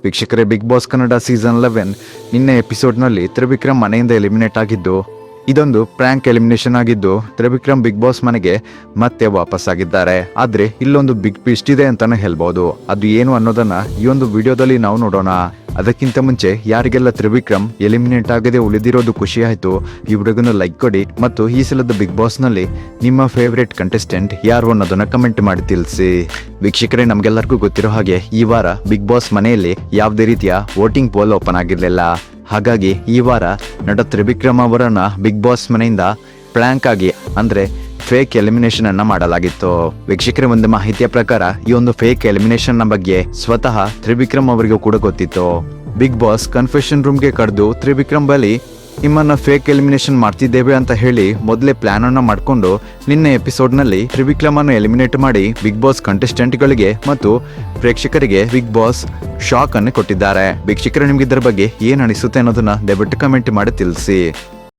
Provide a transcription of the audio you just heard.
ವೀಕ್ಷಕರೇ, big boss Kannada season 11 ನಿನ್ನೆ ಎಪಿಸೋಡ್ನಲ್ಲಿ ತ್ರಿವಿಕ್ರಮ್ ಮನೆಯಿಂದ ಎಲಿಮಿನೇಟ್ ಆಗಿದ್ದು, ಇದೊಂದು ಪ್ರ್ಯಾಂಕ್ ಎಲಿಮಿನೇಷನ್ ಆಗಿದ್ದು ತ್ರಿವಿಕ್ರಮ್ ಬಿಗ್ ಬಾಸ್ ಮನೆಗೆ ಮತ್ತೆ ವಾಪಸ್ ಆಗಿದ್ದಾರೆ. ಆದ್ರೆ ಇಲ್ಲೊಂದು ಬಿಗ್ ಟ್ವಿಸ್ಟ್ ಇದೆ ಅಂತಾನೆ ಹೇಳ್ಬಹುದು. ಅದು ಏನು ಅನ್ನೋದನ್ನ ಈ ಒಂದು ವಿಡಿಯೋದಲ್ಲಿ ನಾವು ನೋಡೋಣ. ಅದಕ್ಕಿಂತ ಮುಂಚೆ ಯಾರಿಗೆಲ್ಲ ತ್ರಿವಿಕ್ರಮ್ ಎಲಿಮಿನೇಟ್ ಆಗದೆ ಉಳಿದಿರೋದು ಖುಷಿ ಆಯ್ತು, ಈ ವಿಡಿಯೋಗನ್ನು ಲೈಕ್ ಕೊಡಿ ಮತ್ತು ಈ ಸಲದ ಬಿಗ್ ಬಾಸ್ ನಲ್ಲಿ ನಿಮ್ಮ ಫೇವರೇಟ್ ಕಂಟೆಸ್ಟೆಂಟ್ ಯಾರು ಅನ್ನೋದನ್ನ ಕಮೆಂಟ್ ಮಾಡಿ ತಿಳಿಸಿ. ವೀಕ್ಷಕರೇ, ನಮ್ಗೆಲ್ಲರಿಗೂ ಗೊತ್ತಿರೋ ಹಾಗೆ ಈ ವಾರ ಬಿಗ್ ಬಾಸ್ ಮನೆಯಲ್ಲಿ ಯಾವುದೇ ರೀತಿಯ ವೋಟಿಂಗ್ ಪೋಲ್ ಓಪನ್ ಆಗಿರಲಿಲ್ಲ. ಹಾಗಾಗಿ ಈ ವಾರ ನಟ ತ್ರಿವಿಕ್ರಮ್ ಅವರನ್ನ ಬಿಗ್ ಬಾಸ್ ಮನೆಯಿಂದ ಪ್ಲ್ಯಾಂಕ್ ಆಗಿ ಅಂದ್ರೆ ಫೇಕ್ ಎಲಿಮಿನೇಷನ್ ಅನ್ನ ಮಾಡಲಾಗಿತ್ತು. ವೀಕ್ಷಕರ, ಒಂದು ಮಾಹಿತಿಯ ಪ್ರಕಾರ ಈ ಒಂದು ಫೇಕ್ ಎಲಿಮಿನೇಷನ್ ನ ಬಗ್ಗೆ ಸ್ವತಃ ತ್ರಿವಿಕ್ರಮ್ ಅವರಿಗೂ ಕೂಡ ಗೊತ್ತಿತ್ತು. ಬಿಗ್ ಬಾಸ್ ಕನ್ಫೆಷನ್ ರೂಮ್ಗೆ ಕರೆದು ತ್ರಿವಿಕ್ರಮ್ ಬಳಿ ನಿಮ್ಮನ್ನ ಫೇಕ್ ಎಲಿಮಿನೇಷನ್ ಮಾಡ್ತಿದ್ದೇವೆ ಅಂತ ಹೇಳಿ ಮೊದಲೇ ಪ್ಲಾನ್ ಅನ್ನ ಮಾಡಿಕೊಂಡು ನಿನ್ನೆ ಎಪಿಸೋಡ್ ನಲ್ಲಿ ತ್ರಿವಿಕ್ರಮ್ ಅನ್ನು ಎಲಿಮಿನೇಟ್ ಮಾಡಿ ಬಿಗ್ ಬಾಸ್ ಕಂಟೆಸ್ಟೆಂಟ್ ಗಳಿಗೆ ಮತ್ತು ಪ್ರೇಕ್ಷಕರಿಗೆ ಬಿಗ್ ಬಾಸ್ ಶಾಕ್ ಅನ್ನು ಕೊಟ್ಟಿದ್ದಾರೆ. ವೀಕ್ಷಕರು, ನಿಮ್ಗೆ ಇದರ ಬಗ್ಗೆ ಏನ್ ಅನಿಸುತ್ತೆ ಅನ್ನೋದನ್ನ ದಯವಿಟ್ಟು ಕಮೆಂಟ್ ಮಾಡಿ ತಿಳಿಸಿ.